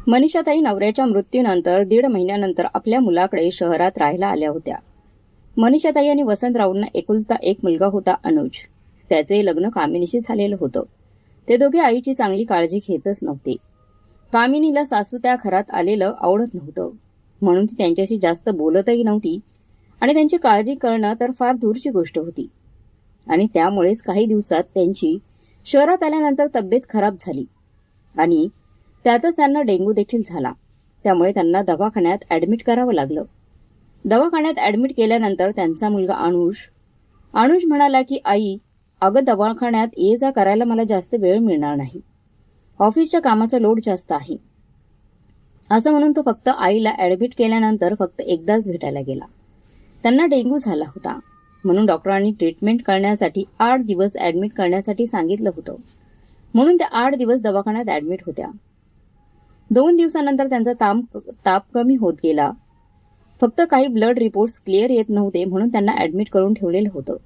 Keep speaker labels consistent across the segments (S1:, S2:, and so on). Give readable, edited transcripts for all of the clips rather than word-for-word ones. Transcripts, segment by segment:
S1: मनीषाताई नवऱ्याच्या मृत्यूनंतर 1.5 महिन्यानंतर आपल्या मुलाकडे शहरात राहायला आल्या होत्या. मनीषाताई आणि वसंतरावांना एकुलता एक मुलगा होता, अनुज. त्याचे लग्न कामिनीशी झालेलं होतं. ते दोघे आईची चांगली काळजी घेतच नव्हते. कामिनीला सासू त्या घरात आलेलं आवडत नव्हतं, म्हणून ती त्यांच्याशी जास्त बोलतही नव्हती आणि त्यांची काळजी करणं तर फार दूरची गोष्ट होती. आणि त्यामुळेच काही दिवसात त्यांची शहरात आल्यानंतर तब्येत खराब झाली आणि त्यातच त्यांना डेंग्यू देखील झाला. त्यामुळे त्यांना दवाखान्यात ऍडमिट करावं लागलं. दवाखान्यात ऍडमिट केल्यानंतर त्यांचा मुलगा अनुज म्हणाला की आई, अगं दवाखान्यात ये जा करायला मला जास्त वेळ मिळणार नाही. ऑफिसच्या कामाचा लोड जास्त आहे. असं म्हणून तो फक्त आईला ऍडमिट केल्यानंतर फक्त एकदाच भेटायला गेला. त्यांना डेंग्यू झाला होता, म्हणून डॉक्टरांनी ट्रीटमेंट करण्यासाठी 8 दिवस ऍडमिट करण्यासाठी सांगितलं होतं. म्हणून त्या 8 दिवस दवाखान्यात ऍडमिट होत्या. 2 दिवसानंतर त्यांचा ताप कमी होत गेला. फक्त काही ब्लड रिपोर्ट्स क्लिअर येत नव्हते, म्हणून त्यांना ऍडमिट करून ठेवलेलं होतं.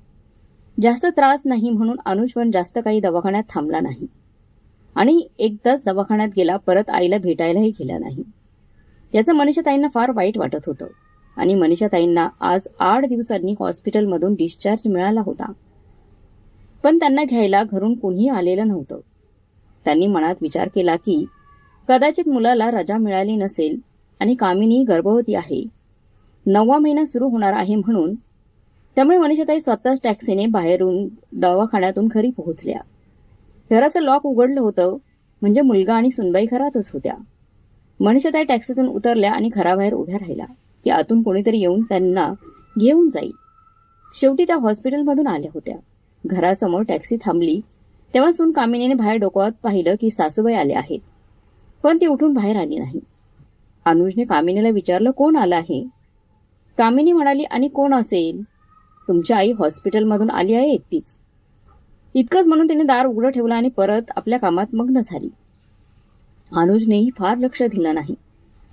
S1: जास्त त्रास नाही म्हणून अनुज पण जास्त काही दवाखान्यात थांबला नाही आणि एकदाच दवाखान्यात गेला, परत आईला भेटायलाही गेला नाही. याचं मनीषाताईंना फार वाईट वाटत होतं आणि मनीषाताईंना आज 8 दिवसांनी हॉस्पिटलमधून डिस्चार्ज मिळाला होता. पण त्यांना घ्यायला घरून कोणीही आलेलं नव्हतं. त्यांनी मनात विचार केला की कदाचित मुलाला रजा मिळाली नसेल आणि कामिनी गर्भवती आहे, 9वा महिना सुरू होणार आहे म्हणून. त्यामुळे मनीषाताई स्वतःच टॅक्सीने बाहेरून दवाखान्यातून घरी पोहोचल्या. घराचं लॉक उघडलं होतं, म्हणजे मुलगा आणि सुनबाई घरातच होत्या. मनीषाताई टॅक्सीतून उतरल्या आणि घराबाहेर उभ्या राहिल्या की आतून कोणीतरी येऊन त्यांना घेऊन जाईल. शेवटी त्या हॉस्पिटलमधून आल्या होत्या. घरासमोर टॅक्सी थांबली तेव्हा सून कामिनीने बाहेर डोकावत पाहिलं की सासूबाई आल्या आहेत, पण ती उठून बाहेर आली नाही. अनुजने कामिनीला विचारलं, कोण आलं आहे? कामिनी म्हणाली, आणि कोण असेल? तुमची आई हॉस्पिटलमधून आली आहे एकटीच. इतकंच म्हणून तिने दार उघडं ठेवलं आणि परत आपल्या कामात मग्न झाली. अनुजनेही फार लक्ष दिलं नाही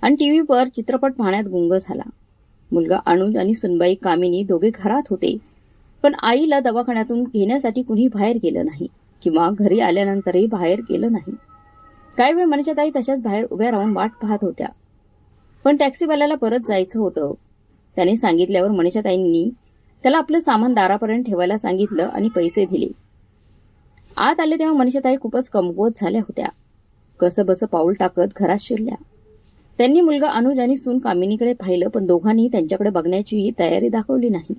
S1: आणि टीव्हीवर चित्रपट पाहण्यात गुंग झाला. मुलगा अनुज आणि सुनबाई कामिनी दोघे घरात होते, पण आईला दवाखान्यातून घेण्यासाठी कुणी बाहेर गेलं नाही किंवा घरी आल्यानंतरही बाहेर गेलं नाही. काही वेळ मनीषाताई तशाच बाहेर उभ्या राहून वाट पाहत होत्या. पण टॅक्सीवाल्याला परत जायचं होतं. त्याने सांगितल्यावर मनीषाताईंनी त्याला आपलं सामान दारापर्यंत ठेवायला सांगितलं आणि पैसे दिले. आत आले तेव्हा मनीषाताई खूपच कमकुवत झाल्या होत्या. कसं बसं पाऊल टाकत घरात शिरल्या. त्यांनी मुलगा अनुज आणि सून कामिनीकडे पाहिलं, पण दोघांनी त्यांच्याकडे बघण्याची तयारी दाखवली नाही.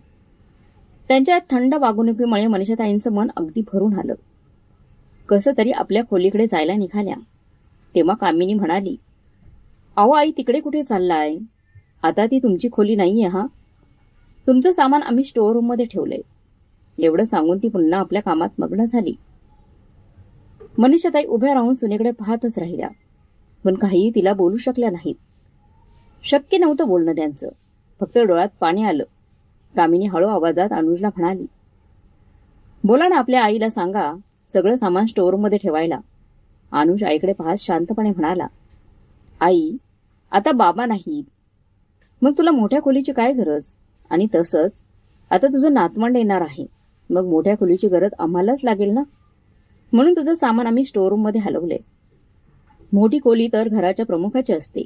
S1: त्यांच्या थंड वागणुकीमुळे मनीषाताईंचं मन अगदी भरून आलं. कसं तरी आपल्या खोलीकडे जायला निघाल्या. तेव्हा कामिनी म्हणाली, अहो आई, तिकडे कुठे चाललाय? आता ती तुमची खोली नाहीये. हा, तुमचं सामान आम्ही स्टोअर रूम मध्ये ठेवलंय. एवढं सांगून ती पुन्हा आपल्या कामात मग्न झाली. मनीषाताई उभ्या राहून सुनेकडे पाहतच राहिल्या, पण काहीही तिला बोलू शकल्या नाहीत. शक्य नव्हतं बोलणं त्यांचं. फक्त डोळ्यात पाणी आलं. कामिनी हळू आवाजात अनुजला म्हणाली, बोला ना, आपल्या आईला सांगा सगळं सामान स्टोअर रूम मध्ये ठेवायला. अनुज आईकडे पाहत शांतपणे म्हणाला, आई, आता बाबा नाहीत, मग तुला मोठ्या खोलीची काय गरज? आणि तसंच आता तुझं नातवंड येणार आहे, मग मोठ्या खोलीची गरज आम्हालाच लागेल ना. म्हणून तुझं सामान आम्ही स्टोअर रूम मध्ये हलवलंय. मोठी खोली तर घराच्या प्रमुखाची असते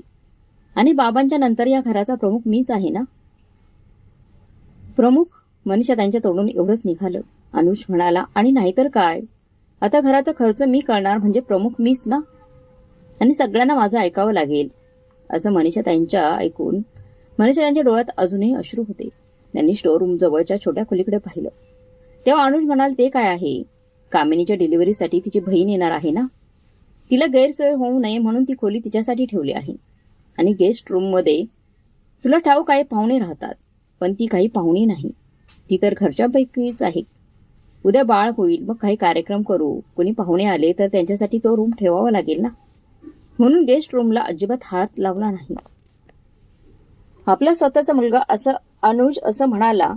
S1: आणि बाबांच्या नंतर या घराचा प्रमुख मीच आहे ना. प्रमुख? मनीषा त्यांच्या तोंडून एवढंच निघालं. अनुज म्हणाला, आणि नाहीतर काय, आता घराचा खर्च मी करणार म्हणजे प्रमुख मीच ना, आणि सगळ्यांना माझं ऐकावं लागेल. असं मनीषा त्यांच्या डोळ्यात अजूनही अश्रू होते. त्यांनी स्टोअर रूम जवळच्या छोट्या खोलीकडे पाहिलं. तेव्हा अनुज म्हणाल, ते काय आहे? कामिनीच्या डिलिव्हरीसाठी तिची बहीण येणार आहे ना, तिला गैरसोय होऊ नये म्हणून ती खोली तिच्यासाठी ठेवली आहे. आणि गेस्ट रूम मध्ये तुला ठाऊक आहे पाहुणे राहतात, पण ती काही पाहुणी नाही, ती तर घरच्यापैकीच आहे. उद्या बाळ होईल, मग काही कार्यक्रम करू, कोणी पाहुणे आले तर त्यांच्यासाठी तो रूम ठेवावा लागेल ना, म्हणून गेस्ट रूमला अजिबात हात लावला नाही. आपला स्वतःचा मुलगा असं अनुज असं म्हणाला.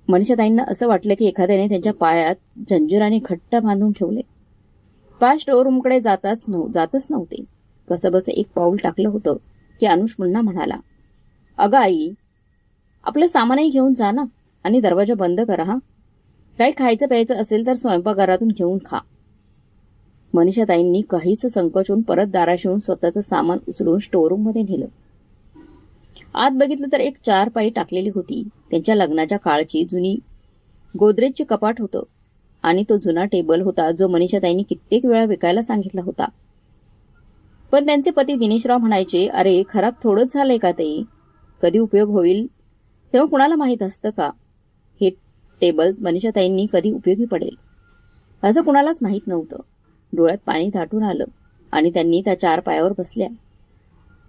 S1: मनीषाताईंना असं वाटलं की एखाद्याने त्यांच्या पायात जंजिराने घट्ट बांधून ठेवले. पाय स्टोअर रूमकडे जातच नव्हते. कसं बस एक पाऊल टाकलं होतं की अनुज पुन्हा म्हणाला, अगं आई, आपलं सामानही घेऊन जा ना आणि दरवाजा बंद करा. हा, काही खायचं प्यायचं असेल तर स्वयंपाकघरातून घेऊन खा. मनीषाताईंनी काहीच संकोचून परत दाराशी येऊन स्वतःचं सामान उचलून स्टोअरूममध्ये नेलं. आत बघितलं तर एक 4 पाई टाकलेली होती. त्यांच्या लग्नाच्या काळची जुनी गोदरेजची कपाट होतं आणि तो जुना टेबल होता जो मनीषाताईंनी कित्येक वेळा विकायला सांगितला होता. पण त्यांचे पती दिनेशराव म्हणायचे, अरे खराब थोडंच झालंय का ते, कधी उपयोग होईल तेव्हा कुणाला माहीत असतं का हे टेबल मनीषाताईंनी कधी उपयोगी पडेल, असं कुणालाच माहीत नव्हतं. डोळ्यात पाणी दाटून आलं आणि त्यांनी त्या 4 पायावर बसल्या.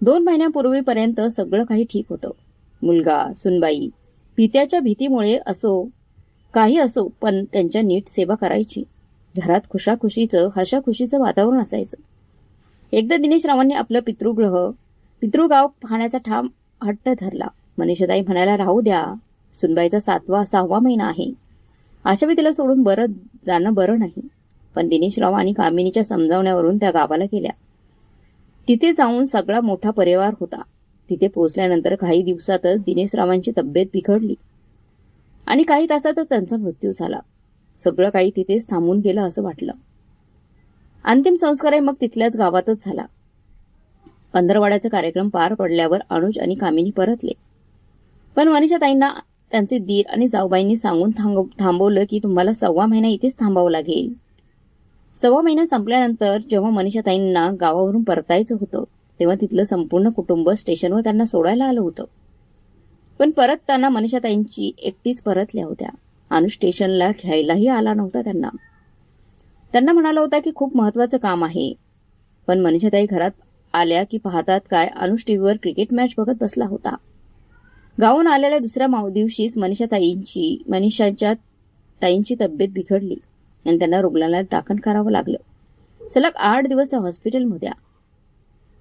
S1: 2 महिन्यापूर्वीपर्यंत सगळं काही ठीक होतं. मुलगा, सुनबाई, पित्याच्या भीतीमुळे काही असो पण त्यांच्या नीट सेवा करायची. घरात हशाखुशीचं वातावरण असायचं. एकदा दिनेशरावांनी आपलं पितृगाव पाहण्याचा ठाम हट्ट धरला. मनीषाताई म्हणायला, राहू द्या, सुनबाईचा 6वा महिना आहे, अशावेळी तिला सोडून जाणं बरं नाही. पण दिनेशराव आणि कामिनीच्या समजावण्यावरून त्या गावाला गेल्या. तिथे जाऊन सगळा मोठा परिवार होता. तिथे पोहोचल्यानंतर काही दिवसातच दिनेशरावांची तब्येत बिघडली आणि काही तासातच त्यांचा मृत्यू झाला. सगळं काही तिथेच थांबून गेलं असं वाटलं. अंतिम संस्कारही मग तिथल्याच गावातच झाला. पंधरवाड्याचा कार्यक्रम पार पडल्यावर अनुज आणि कामिनी परतले. पण मनीषाताईंना त्यांचे दीर आणि जाऊबाईंनी सांगून थांबवलं की तुम्हाला 1.25 महिना इथेच थांबावं लागेल. 1.25 महिना संपल्यानंतर जेव्हा मनीषाताईंना गावावरून परतायचं होतं तेव्हा तिथलं संपूर्ण कुटुंब स्टेशनवर त्यांना सोडायला आलं होतं. पण परतताना मनीषाताईंची एकटीच परतल्या होत्या. अनुज स्टेशनला घ्यायलाही आला नव्हता. त्यांना म्हणाला होता की खूप महत्वाचं काम आहे. पण मनीषाताई घरात आल्या की पाहतात काय, अनुज टीव्हीवर क्रिकेट मॅच बघत बसला होता. गावाहून आलेल्या दुसऱ्या दिवशीच मनीषाच्या ताईंची तब्येत बिघडली आणि त्यांना रुग्णालयात दाखल करावं लागलं. सलग 8 दिवस त्या हॉस्पिटलमध्ये.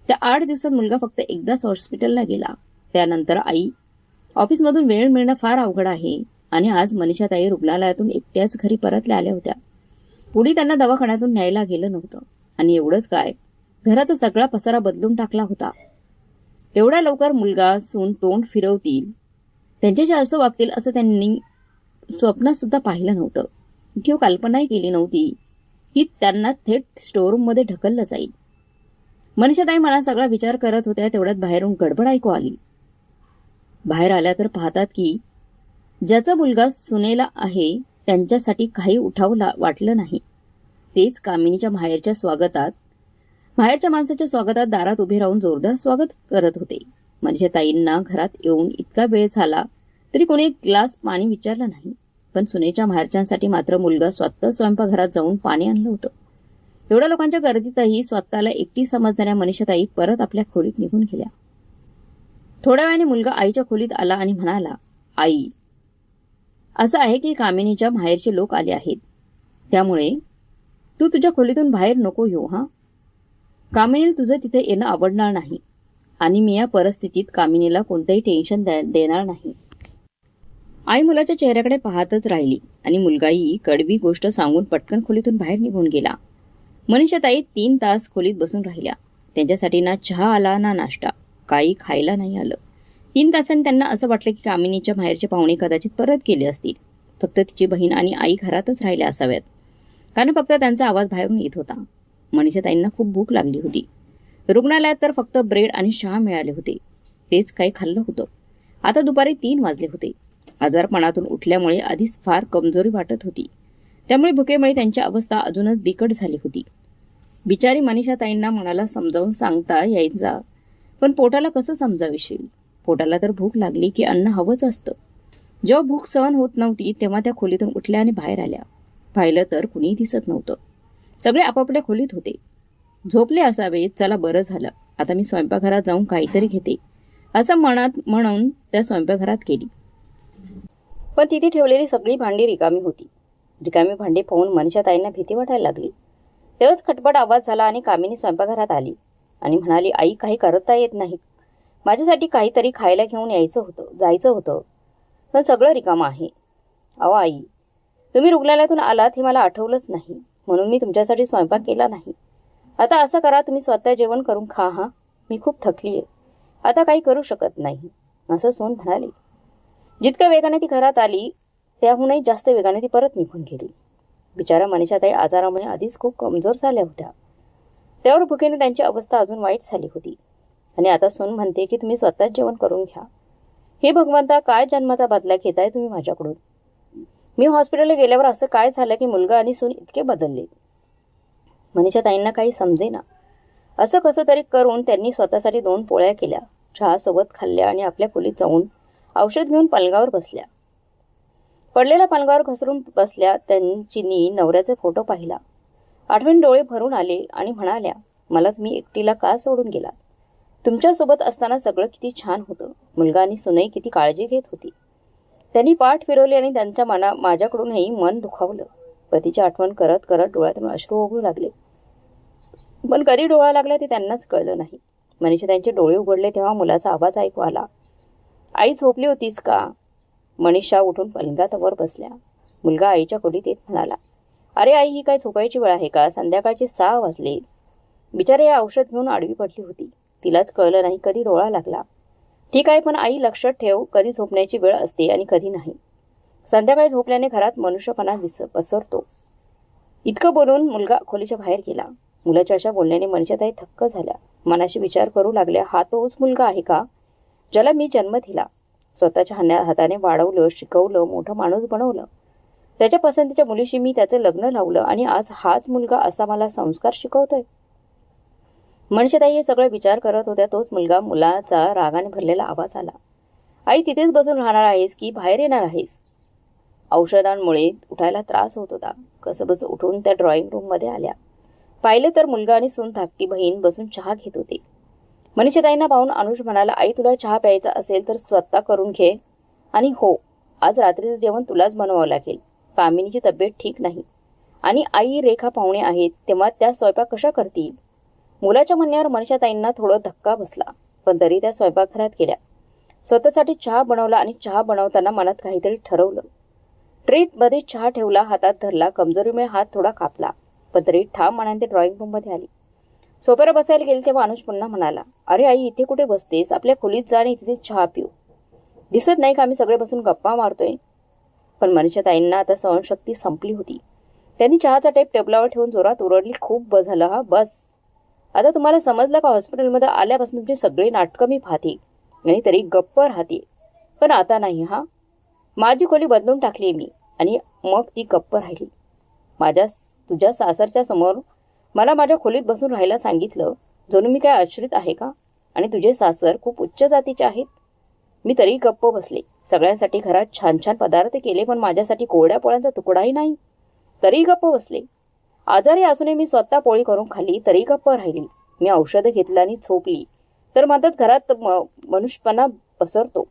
S1: त्या 8 दिवसात मुलगा फक्त एकदाच हॉस्पिटलला गेला. त्यानंतर आई, ऑफिसमधून वेळ मिळणं फार अवघड आहे आणि आज मनीषाताई रुग्णालयातून एकट्याच घरी परतल्या आल्या होत्या. पुढे त्यांना दवाखान्यातून न्यायला गेलं नव्हतं. आणि एवढंच काय, घराचा सगळा पसारा बदलून टाकला होता. एवढ्या लवकर मुलगा सून तोंड फिरवतील, त्यांच्याशी असं वागतील असं त्यांनी स्वप्नात सुद्धा पाहिलं नव्हतं किंवा कल्पनाही केली नव्हती की त्यांना थेट स्टोअरूममध्ये ढकललं जाईल. मनीषाताई मनात सगळा विचार करत होत्या. तेवढ्यात बाहेरून गडबड ऐकू आली. बाहेर आल्या तर पाहतात की ज्याचा मुलगा सुनेला आहे त्यांच्यासाठी काही वाटलं नाही. तेच कामिनीच्या माहेरच्या माणसाच्या स्वागतात दारात उभे राहून जोरदार स्वागत करत होते. मनीषाताईंना घरात येऊन इतका वेळ झाला तरी कोणी एक ग्लास पाणी विचारलं नाही. पण सुनेच्या माहेरच्यांसाठी मात्र मुलगा स्वतः स्वयंपाकघरात जाऊन पाणी आणलं होतं. एवढ्या लोकांच्या गर्दीतही स्वतःला एकटी समजणाऱ्या मनीषाताई परत आपल्या खोलीत निघून गेल्या. थोड्या वेळाने मुलगा आईच्या खोलीत आला आणि म्हणाला, आई, असं आहे की कामिनीच्या माहेरचे लोक आले आहेत, त्यामुळे तू तुझ्या खोलीतून बाहेर नको येऊ. कामिनीला तुझं तिथे येणं आवडणार नाही आणि मी या परिस्थितीत कामिनीला कोणतंही टेन्शन देणार नाही. आई मुलाच्या चेहऱ्याकडे पाहतच राहिली आणि मुलगाही कडवी गोष्ट सांगून पटकन खोलीतून बाहेर निघून गेला. मनीषाताई 3 तास खोलीत बसून राहिल्या. त्यांच्यासाठी ना चहा आला ना नाश्ता, काही खायला नाही आलं. 3 तासांनी त्यांना असं वाटलं की कामिनीच्या बाहेरचे पाहुणे कदाचित परत गेले असतील. फक्त तिची बहीण आणि आई घरातच राहिल्या असाव्यात, कारण फक्त त्यांचा आवाज बाहेरून येत होता. मनीषाताईंना खूप भूक लागली होती. रुग्णालयात तर फक्त ब्रेड आणि चहा मिळाले होते, तेच काही खाल्लं होतं. आता दुपारी 3 वाजले होते. आजारपणातून उठल्यामुळे आधीच फार कमजोरी वाटत होती. त्यामुळे भुकेमुळे त्यांची अवस्था अजूनच बिकट झाली होती. बिचारी मनीषाताईंना मनाला समजावून सांगता यायचा, पण पोटाला कसं समजाविशील. पोटाला तर भूक लागली की अन्न हवंच असतं. जेव्हा भूक सहन होत नव्हती तेव्हा त्या खोलीतून उठल्या आणि बाहेर आल्या. पाहिलं तर कुणीही दिसत नव्हतं. सगळे आपापल्या खोलीत होते. झोपले असावेत. चला बरं झालं, आता मी स्वयंपाकघरात जाऊन काहीतरी घेते असं म्हणून त्या स्वयंपाकघरात गेली. पण तिथे ठेवलेली सगळी भांडी रिकामी होती. रिकामी भांडी पाहून मनीषाताईंना भीती वाटायला लागली. तेव्हाच खटपट आवाज झाला आणि कामिनी स्वयंपाकघरात आली आणि म्हणाली, आई, काही करता येत नाही. माझ्यासाठी काहीतरी खायला घेऊन जायचं होतं, पण सगळं रिकामं आहे. अहो आई, तुम्ही रुग्णालयातून आलात हे मला आठवलंच नाही, म्हणून मी तुमच्यासाठी स्वयंपाक केला नाही. आता असं करा, तुम्ही स्वतः जेवण करून खा. मी खूप थकली आहे, आता काही करू शकत नाही, असं सून म्हणाली. जितक्या वेगाने ती घरात आली त्याहूनही जास्त वेगाने ती परत निघून गेली. बिचारा मनीषाताई आजारामुळे आधीच खूप कमजोर झाल्या होत्या. त्यावर भुकेने त्यांची अवस्था अजून वाईट झाली होती. आणि आता सून म्हणते की तुम्ही स्वतःच जेवण करून घ्या. हे भगवंता, काय जन्माचा बदला घेताय तुम्ही माझ्याकडून? मी हॉस्पिटलला गेल्यावर असं काय झालं की मुलगा आणि सून इतके बदलले? मनीषाताईंना काही समजेना. असं कसं तरी करून त्यांनी स्वतःसाठी 2 पोळ्या केल्या, चहा सोबत खाल्ल्या आणि आपल्या खोलीत जाऊन औषध घेऊन पलंगावर बसल्या. पडलेल्या पलंगावर घसरून बसल्या. त्यांची नवऱ्याचा फोटो पाहिला. आठवण डोळे भरून आले आणि म्हणाल्या, मला तुम्ही एकटीला का सोडून गेलात? तुमच्यासोबत असताना सगळं किती छान होतं. मुलगा आणि सुनई किती काळजी घेत होती. त्यांनी पाठ फिरवली आणि त्यांच्या माझ्याकडूनही मन दुखावलं. पतीची आठवण करत करत डोळ्यातून अश्रू ओघळू लागले. पण कधी डोळा लागला ते त्यांनाच कळलं नाही. मनीषा त्यांचे डोळे उघडले तेव्हा मुलाचा आवाज ऐकू आला. आई झोपली होतीस का? मनीषा उठून पलंगावर बसल्या. मुलगा आईच्या खोलीत येत म्हणाला, अरे आई, ही काय झोपायची वेळ आहे का? संध्याकाळचे 6 वाजले. बिचारे या औषध घेऊन आडवी पडली होती. तिलाच कळलं नाही कधी डोळा लागला. ठीक आहे, पण आई लक्षात ठेव, कधी झोपण्याची वेळ असते आणि कधी नाही. संध्याकाळी झोपल्याने घरात मनुष्यपणा पसरतो. इतकं बोलून मुलगा खोलीच्या बाहेर गेला. मुलाच्या अशा बोलण्याने मनीषाताई थक्क झाल्या. मनाशी विचार करू लागल्या, हा तोच मुलगा आहे का ज्याला मी जन्म दिला? स्वतःच्या हाताने वाढवलं, शिकवलं, मोठं माणूस बनवलं. त्याच्या पसंतीच्या मुलीशी मी त्याचं लग्न लावलं आणि आज हाच मुलगा असा मला संस्कार शिकवतोय. मनीषाताई हे सगळं विचार करत होत्या. तोच मुलाचा रागाने भरलेला आवाज आला. आई, तिथेच बसून राहणार आहेस की बाहेर येणार आहेस? औषधांमुळे उठायला त्रास होत होता. कसंबसं उठून त्या ड्रॉइंग रूममध्ये आल्या. पाहिलं तर मुलगा आणि सून धाकटी बहीण बसून चहा घेत होते. मनीषाताईंना पाहून अनुज म्हणाला, आई, तुला चहा प्यायचा असेल तर स्वतः करून घे. आणि हो, आज रात्रीचं जेवण तुलाच बनवावं लागेल. कामिनीची तब्येत ठीक नाही आणि आई रेखा पाहुणे आहेत, तेव्हा त्या स्वयंपाक कशा करतील? मुलाच्या म्हणण्यावर मनीषाताईंना थोडं धक्का बसला, पण तरी त्या स्वयंपाकघरात गेल्या. स्वतःसाठी चहा बनवला आणि चहा बनवताना मनात काहीतरी ठरवलं. ट्रेमध्ये चहा ठेवला, हातात धरला. कमजोरीमुळे हात थोडा कापला, पण तरी ठाम मनाने ते ड्रॉइंग रूममध्ये आली. सोप्यावर बसायला गेली तेव्हा अनुज पुन्हा म्हणाला, अरे आई, इथे कुठे बसतेस? आपल्या खोलीत जा आणि तिथे चहा पिऊ. दिसत नाही का आम्ही सगळे बसून गप्पा मारतोय? पण मनीषाताईंना आता सहनशक्ती संपली होती. त्यांनी चहाचा टेप टेबलावर ठेवून जोरात ओरडली, खूप झालं हा, बस. आता तुम्हाला समजलं का? हॉस्पिटलमध्ये आल्यापासून तुमची सगळी नाटकं मी पाहते आणि तरी गप्प राहते, पण आता नाही. हा, माझी खोली बदलून टाकली मी आणि मग ती गप्प राहिली. तुझ्या सासरच्या समोर मला माझ्या खोलीत बसून राहायला सांगितलं. जणू मी काय आश्रित आहे का? आणि तुझे सासर खूप उच्च जातीचे आहेत. मी तरी गप्प बसले. सगळ्यांसाठी घरात छान छान पदार्थ केले, पण माझ्यासाठी कोरड्या पोळ्यांचा तुकडाही नाही. तरी गप्प बसले. आजारी असूनही मी स्वतः पोळी करून खाल्ली, तरी गप्प राहिली. मी औषधं घेतलं आणि झोपली तर म्हणतात घरात मनुष्यपणा पसरतो.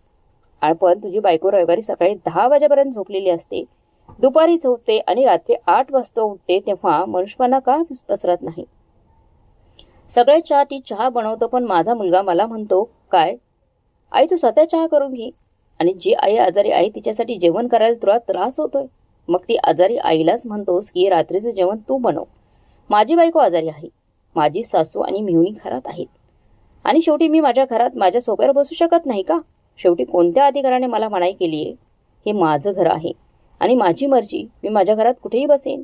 S1: पण तुझी बायको रविवारी सकाळी 10 वाजेपर्यंत झोपलेली असते, दुपारी झोपते आणि रात्री 8 वाजता उठते, तेव्हा मनुष्यपणा का पसरत नाही? सगळ्या ती चहा बनवतो, पण माझा मुलगा मला म्हणतो, काय आई, तू स्वतः चहा करून घे. आणि जी आई आजारी आहे तिच्यासाठी जेवण करायला तुला त्रास होतोय, मग ती आजारी आईलाच म्हणतोस की रात्रीचं जेवण तू बनव. माझी बायको आजारी आहे, माझी सासू आणि मेहुणी घरात आहेत, आणि शेवटी मी माझ्या घरात माझ्या सोफ्यावर बसू शकत नाही का? शेवटी कोणत्या अधिकाराने मला मनाई केली आहे? हे माझं घर आहे आणि माझी मर्जी. मी माझ्या घरात कुठेही बसेन,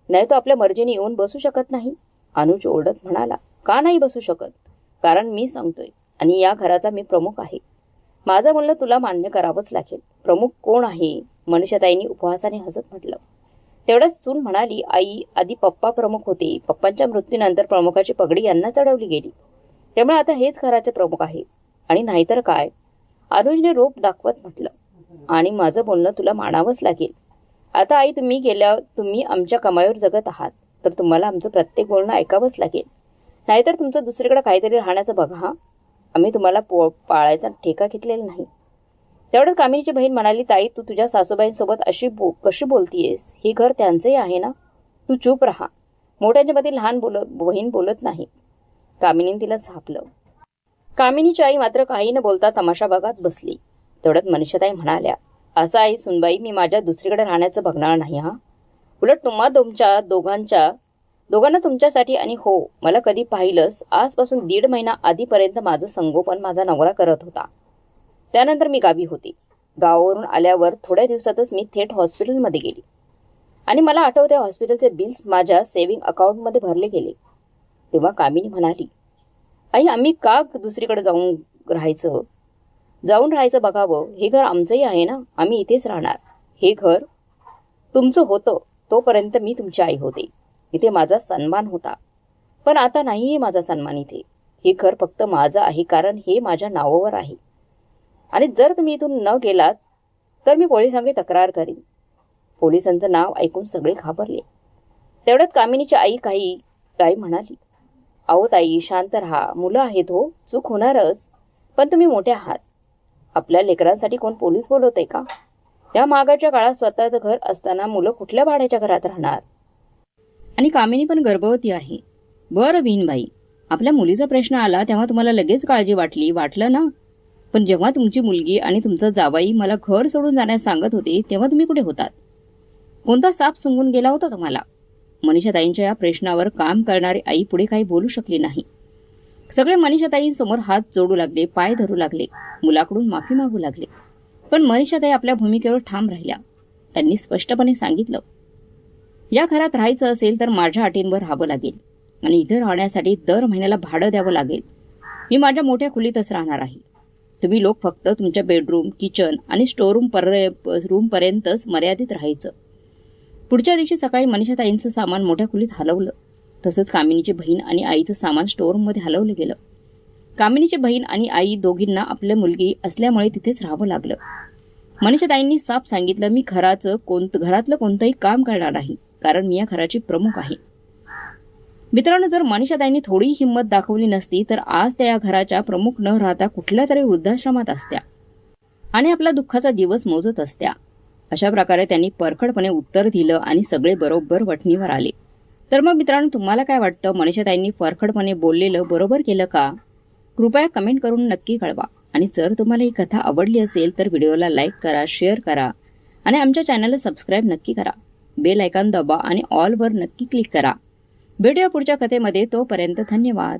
S1: नाही तो आपल्या मर्जीने येऊन बसू शकत नाही. अनुज ओरडत म्हणाला, का नाही बसू शकत? कारण मी सांगतोय आणि या घराचा मी प्रमुख आहे. माझं म्हणणं तुला मान्य करावंच लागेल. प्रमुख कोण आहे? मनीषाताईंनी उपहासाने हसत म्हटलं. तेवढ्याच सून म्हणाली, आई, आधी पप्पा प्रमुख होते. पप्पांच्या मृत्यूनंतर प्रमुखाची पगडी यांना चढवली गेली, त्यामुळे आता हेच घराचे प्रमुख आहे. आणि नाहीतर काय? अनुजने रोप दाखवत म्हटलं. आणि माझं बोलणं तुला मानावंच लागेल. आता आई, तुम्ही आमच्या कमाईवर जगत आहात, तर तुम्हाला आमचं प्रत्येक बोलणं ऐकावंच लागेल. नाहीतर तुमचं दुसरीकडे काहीतरी राहण्याचं बघा. हा, आम्ही तुम्हाला पाळायचा ठेका घेतलेला नाही. तेवढ्यात कामिनीची बहीण म्हणाली, ताई, तू तुझ्या सासूबाईंसोबत कशी बोलतीयेस? हे घर त्यांचंही आहे ना. तू चूप राहा. मोठ्यांच्या मध्ये लहान बहीण बोलत नाही. कामिनीने तिला झापलं. कामिनीची आई मात्र काही न बोलता तमाशा बघत बसली. तेवढ्यात मनीषाताई म्हणाल्या, असं आई सुनबाई, मी माझ्या दुसरीकडे राहण्याचं बघणार नाही. हा, उलट तुमच्या दोघांना तुमच्यासाठी, आणि हो, मला कधी पाहिलंस, आजपासून 1.5 महिना आधीपर्यंत माझं संगोपन माझा नवरा करत होता. त्यानंतर मी गावी होते. गावावरून आल्यावर थोड्या दिवसातच मी थेट हॉस्पिटलमध्ये गेली आणि मला आठवते हॉस्पिटलचे बिल्स माझ्या सेव्हिंग अकाउंटमध्ये भरले गेले. तेव्हा कामिनी म्हणाली, आई आम्ही का दुसरीकडे जाऊन राहायचं बघावं. हे घर आमचंही आहे ना, आम्ही इथेच राहणार. हे घर तुमचं होतं तोपर्यंत मी तुमची आई होते. इथे माझा सन्मान होता. पण आता नाहीये माझा सन्मान इथे. हे घर फक्त माझं आहे कारण हे माझ्या नावावर आहे. आणि जर तुम्ही इथून न गेलात तर मी पोलिसांकडे तक्रार करीन. पोलिसांचं नाव ऐकून सगळे घाबरले. तेवढ्यात कामिनीची आई काही म्हणाली, अहो ताई शांत राहा, मुलं आहेत हो, चूक होणारच. पण तुम्ही मोठे आहात. आपल्या लेकरांसाठी कोण पोलीस बोलवते का? या मागाच्या काळात स्वतःचं घर असताना मुलं कुठल्या भाड्याच्या घरात राहणार? आणि कामिनी पण गर्भवती आहे. बरं विहीनबाई, आपल्या मुलीचा प्रश्न आला तेव्हा तुम्हाला लगेच काळजी वाटलं ना. पण जेव्हा तुमची मुलगी आणि तुमचं जावई मला घर सोडून जाण्यास सांगत होते तेव्हा तुम्ही कुठे होतात? कोणता साप सुंगून गेला होता तुम्हाला? मनीषाताईंच्या या प्रश्नावर काम करणारी आई पुढे काही बोलू शकली नाही. सगळे मनीषाताईंसमोर हात जोडू लागले, पाय धरू लागले, मुलाकडून माफी मागू लागले. पण मनीषाताई आपल्या भूमिकेवर ठाम राहिल्या. त्यांनी स्पष्टपणे सांगितलं, या घरात राहायचं असेल तर माझ्या अटींवर राहावं लागेल आणि इथे राहण्यासाठी दर महिन्याला भाडं द्यावं लागेल. मी माझ्या मोठ्या खोलीतच राहणार आहे. तुम्ही लोक फक्त तुमच्या बेडरूम, किचन आणि रूम पर्यंतच मर्यादित राहायचं. पुढच्या दिवशी सकाळी मनीषाताईंचं सामान मोठ्या खोलीत हलवलं. तसंच कामिनीची बहीण आणि आईचं सामान स्टोअररूममध्ये हलवलं गेलं. कामिनीची बहीण आणि आई दोघींना आपल्या मुलगी असल्यामुळे तिथेच राहावं लागलं. मनीषाताईंनी साफ सांगितलं, मी घरातलं कोणतंही काम करणार नाही कारण मी या घराची प्रमुख आहे. मित्रांनो, जर मनीषाताईंनी थोडी हिंमत दाखवली नसती तर आज त्या या घराच्या प्रमुख न राहता कुठल्या तरी वृद्धाश्रमात असत्या आणि आपला दुःखाचा दिवस मोजत असत्या. अशा प्रकारे त्यांनी परखडपणे उत्तर दिलं आणि सगळे बरोबर वठणीवर आले. तर मग मित्रांनो, तुम्हाला काय वाटतं? मनीषाताईंनी परखडपणे बोललेलं बरोबर केलं का? कृपया कमेंट करून नक्की कळवा. आणि जर तुम्हाला ही कथा आवडली असेल तर व्हिडिओला लाईक करा, शेअर करा आणि आमच्या चॅनलला सबस्क्राईब नक्की करा. बेल आयकॉन दाबा आणि ऑल वर नक्की क्लिक करा. भेटूया पुढच्या कथेमध्ये. तोपर्यंत धन्यवाद.